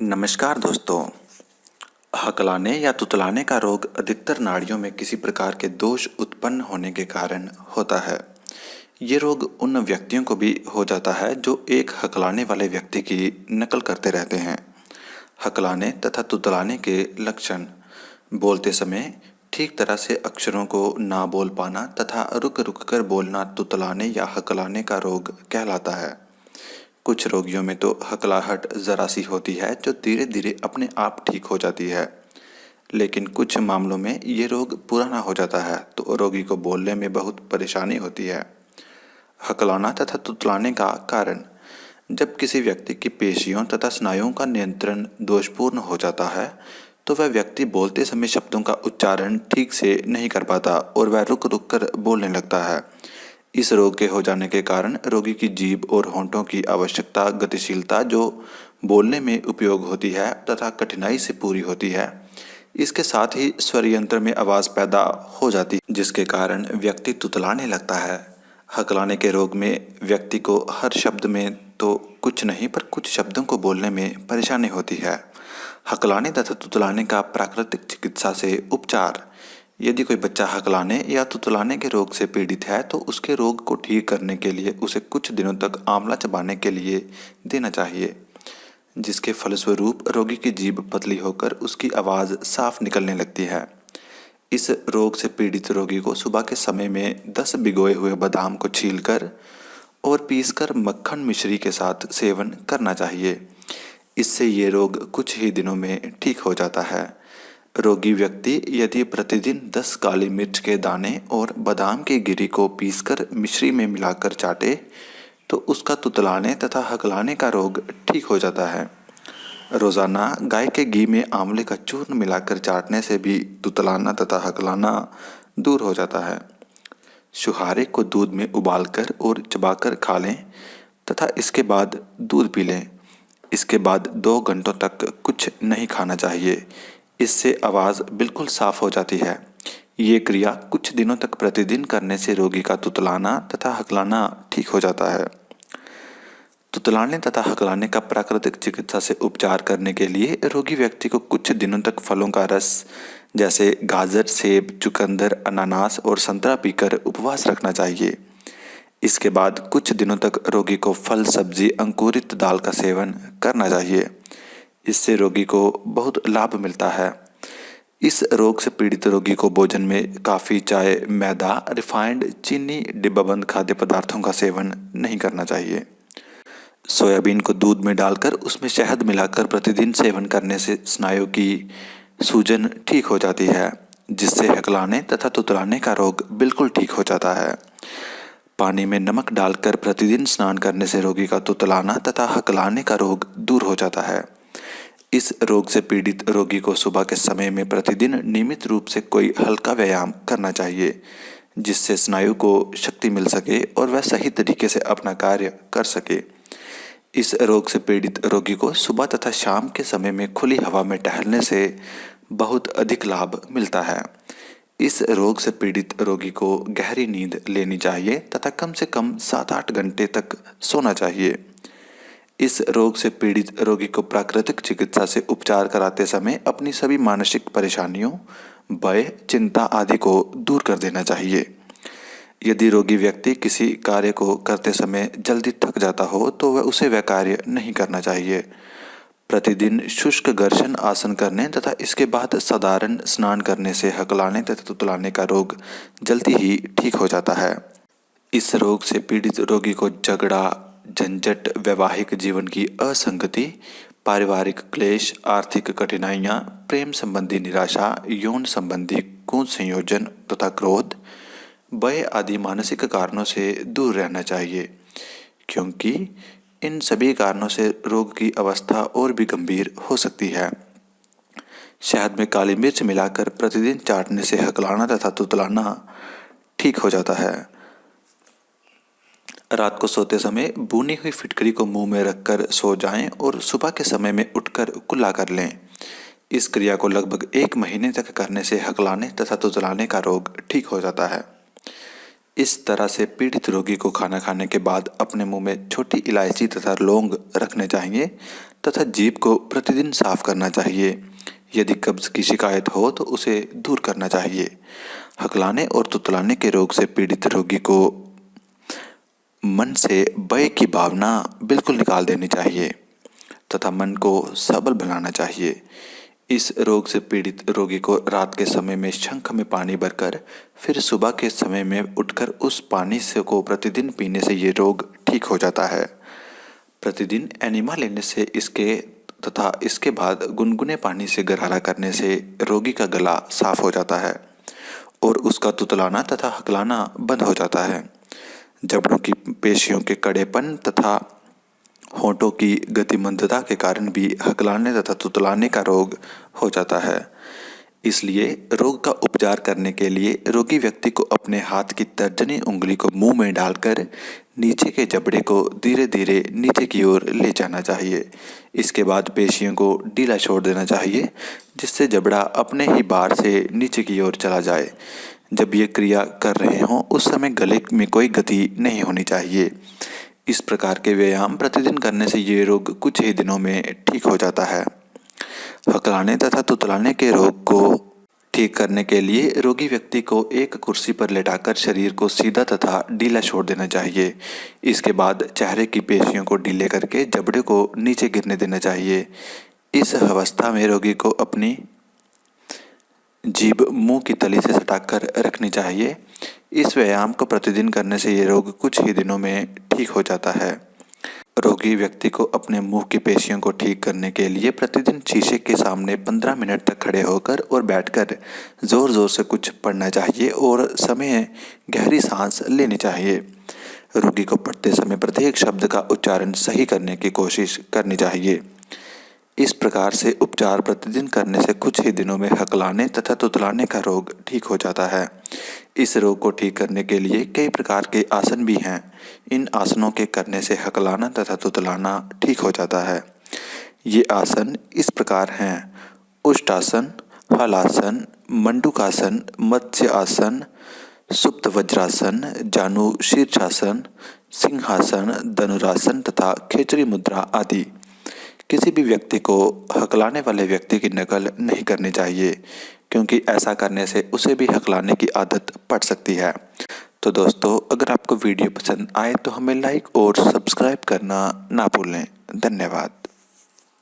नमस्कार दोस्तों। हकलाने या तुतलाने का रोग अधिकतर नाड़ियों में किसी प्रकार के दोष उत्पन्न होने के कारण होता है। ये रोग उन व्यक्तियों को भी हो जाता है जो एक हकलाने वाले व्यक्ति की नकल करते रहते हैं। हकलाने तथा तुतलाने के लक्षण: बोलते समय ठीक तरह से अक्षरों को ना बोल पाना तथा रुक रुक कर बोलना तुतलाने या हकलाने का रोग कहलाता है। कुछ रोगियों में तो हकलाहट जरा सी होती है जो धीरे धीरे अपने आप ठीक हो जाती है, लेकिन कुछ मामलों में ये रोग पुराना हो जाता है तो रोगी को बोलने में बहुत परेशानी होती है। हकलाना तथा तुतलाने का कारण: जब किसी व्यक्ति की पेशियों तथा स्नायुओं का नियंत्रण दोषपूर्ण हो जाता है तो वह व्यक्ति बोलते समय शब्दों का उच्चारण ठीक से नहीं कर पाता और वह रुक रुक कर बोलने लगता है। इस रोग के हो जाने के कारण रोगी की जीभ और होंठों की आवश्यकता गतिशीलता जो बोलने में उपयोग होती है तथा कठिनाई से पूरी होती है, इसके साथ ही स्वर यंत्र में आवाज़ पैदा हो जाती है जिसके कारण व्यक्ति तुतलाने लगता है। हकलाने के रोग में व्यक्ति को हर शब्द में तो कुछ नहीं पर कुछ शब्दों को बोलने में परेशानी होती है। हकलाने तथा तुतलाने का प्राकृतिक चिकित्सा से उपचार: यदि कोई बच्चा हकलाने या तुतलाने के रोग से पीड़ित है तो उसके रोग को ठीक करने के लिए उसे कुछ दिनों तक आंवला चबाने के लिए देना चाहिए, जिसके फलस्वरूप रोगी की जीभ पतली होकर उसकी आवाज़ साफ निकलने लगती है। इस रोग से पीड़ित रोगी को सुबह के समय में 10 भिगोए हुए बादाम को छीलकर और पीसकर मक्खन मिश्री के साथ सेवन करना चाहिए। इससे ये रोग कुछ ही दिनों में ठीक हो जाता है। रोगी व्यक्ति यदि प्रतिदिन 10 काली मिर्च के दाने और बादाम की गिरी को पीसकर मिश्री में मिलाकर चाटे तो उसका तुतलाने तथा हकलाने का रोग ठीक हो जाता है। रोज़ाना गाय के घी में आंवले का चूर्ण मिलाकर चाटने से भी तुतलाना तथा हकलाना दूर हो जाता है। छुहारे को दूध में उबालकर और चबाकर खा लें तथा इसके बाद दूध पी लें। इसके बाद 2 घंटों तक कुछ नहीं खाना चाहिए। इससे आवाज़ बिल्कुल साफ हो जाती है। ये क्रिया कुछ दिनों तक प्रतिदिन करने से रोगी का तुतलाना तथा हकलाना ठीक हो जाता है। तुतलाने तथा हकलाने का प्राकृतिक चिकित्सा से उपचार करने के लिए रोगी व्यक्ति को कुछ दिनों तक फलों का रस जैसे गाजर, सेब, चुकंदर, अनानास और संतरा पीकर उपवास रखना चाहिए। इसके बाद कुछ दिनों तक रोगी को फल, सब्जी, अंकुरित दाल का सेवन करना चाहिए। इससे रोगी को बहुत लाभ मिलता है। इस रोग से पीड़ित रोगी को भोजन में काफ़ी चाय, मैदा, रिफाइंड, चीनी, डिब्बाबंद खाद्य पदार्थों का सेवन नहीं करना चाहिए। सोयाबीन को दूध में डालकर उसमें शहद मिलाकर प्रतिदिन सेवन करने से स्नायु की सूजन ठीक हो जाती है, जिससे हकलाने तथा तुतलाने का रोग बिल्कुल ठीक हो जाता है। पानी में नमक डालकर प्रतिदिन स्नान करने से रोगी का तुतलाना तथा हकलाने का रोग दूर हो जाता है। इस रोग से पीड़ित रोगी को सुबह के समय में प्रतिदिन नियमित रूप से कोई हल्का व्यायाम करना चाहिए, जिससे स्नायु को शक्ति मिल सके और वह सही तरीके से अपना कार्य कर सके। इस रोग से पीड़ित रोगी को सुबह तथा शाम के समय में खुली हवा में टहलने से बहुत अधिक लाभ मिलता है। इस रोग से पीड़ित रोगी को गहरी नींद लेनी चाहिए तथा कम से कम 7-8 घंटे तक सोना चाहिए। इस रोग से पीड़ित रोगी को प्राकृतिक चिकित्सा से उपचार कराते समय अपनी सभी मानसिक परेशानियों, भय, चिंता आदि को दूर कर देना चाहिए। यदि रोगी व्यक्ति किसी कार्य को करते समय जल्दी थक जाता हो तो वह कार्य नहीं करना चाहिए। प्रतिदिन शुष्क घर्षण आसन करने तथा इसके बाद साधारण स्नान करने से हकलाने तथा तुतलाने का रोग जल्दी ही ठीक हो जाता है। इस रोग से पीड़ित रोगी को झगड़ा, झंझट, वैवाहिक जीवन की असंगति, पारिवारिक क्लेश, आर्थिक कठिनाइयाँ, प्रेम संबंधी निराशा, यौन संबंधी कुसंयोजन तथा क्रोध, भय आदि मानसिक कारणों से दूर रहना चाहिए, क्योंकि इन सभी कारणों से रोग की अवस्था और भी गंभीर हो सकती है। शहद में काली मिर्च मिलाकर प्रतिदिन चाटने से हकलाना तथा तुतलाना ठीक हो जाता है। रात को सोते समय भुनी हुई फिटकरी को मुंह में रखकर सो जाएं और सुबह के समय में उठकर कुल्ला कर लें। इस क्रिया को लगभग 1 महीने तक करने से हकलाने तथा तुतलाने का रोग ठीक हो जाता है। इस तरह से पीड़ित रोगी को खाना खाने के बाद अपने मुंह में छोटी इलायची तथा लौंग रखने चाहिए तथा जीभ को प्रतिदिन साफ करना चाहिए। यदि कब्ज की शिकायत हो तो उसे दूर करना चाहिए। हकलाने और तुतलाने के रोग से पीड़ित रोगी को मन से भय की भावना बिल्कुल निकाल देनी चाहिए तथा मन को सबल बनाना चाहिए। इस रोग से पीड़ित रोगी को रात के समय में शंख में पानी भरकर फिर सुबह के समय में उठकर उस पानी से को प्रतिदिन पीने से ये रोग ठीक हो जाता है। प्रतिदिन एनिमा लेने से इसके बाद गुनगुने पानी से गरारा करने से रोगी का गला साफ हो जाता है और उसका तुतलाना तथा हकलाना बंद हो जाता है। जबड़ों की पेशियों के कड़ेपन तथा होंठों की गतिमंदता के कारण भी हकलाने तथा तुतलाने का रोग हो जाता है। इसलिए रोग का उपचार करने के लिए रोगी व्यक्ति को अपने हाथ की तर्जनी उंगली को मुंह में डालकर नीचे के जबड़े को धीरे धीरे नीचे की ओर ले जाना चाहिए। इसके बाद पेशियों को ढीला छोड़ देना चाहिए जिससे जबड़ा अपने ही भार से नीचे की ओर चला जाए। जब ये क्रिया कर रहे हों उस समय गले में कोई गति नहीं होनी चाहिए। इस प्रकार के व्यायाम प्रतिदिन करने से ये रोग कुछ ही दिनों में ठीक हो जाता है। हकलाने तथा तुतलाने के रोग को ठीक करने के लिए रोगी व्यक्ति को एक कुर्सी पर लेटाकर शरीर को सीधा तथा ढीला छोड़ देना चाहिए। इसके बाद चेहरे की पेशियों को ढीले करके जबड़े को नीचे गिरने देना चाहिए। इस अवस्था में रोगी को अपनी जीभ मुंह की तली से सटाकर रखनी चाहिए। इस व्यायाम को प्रतिदिन करने से ये रोग कुछ ही दिनों में ठीक हो जाता है। रोगी व्यक्ति को अपने मुंह की पेशियों को ठीक करने के लिए प्रतिदिन शीशे के सामने 15 मिनट तक खड़े होकर और बैठकर जोर जोर से कुछ पढ़ना चाहिए और समय गहरी सांस लेनी चाहिए। रोगी को पढ़ते समय प्रत्येक शब्द का उच्चारण सही करने की कोशिश करनी चाहिए। इस प्रकार से उपचार प्रतिदिन करने से कुछ ही दिनों में हकलाने तथा तुतलाने का रोग ठीक हो जाता है। इस रोग को ठीक करने के लिए कई प्रकार के आसन भी हैं। इन आसनों के करने से हकलाना तथा तुतलाना ठीक हो जाता है। ये आसन इस प्रकार हैं: उष्टासन, हलासन, मंडूकासन, मत्स्य आसन, सुप्त वज्रासन, जानु शीर्षासन, सिंहासन, धनुरासन तथा खेचरी मुद्रा आदि। किसी भी व्यक्ति को हकलाने वाले व्यक्ति की नकल नहीं करनी चाहिए क्योंकि ऐसा करने से उसे भी हकलाने की आदत पड़ सकती है। तो दोस्तों, अगर आपको वीडियो पसंद आए तो हमें लाइक और सब्सक्राइब करना ना भूलें। धन्यवाद।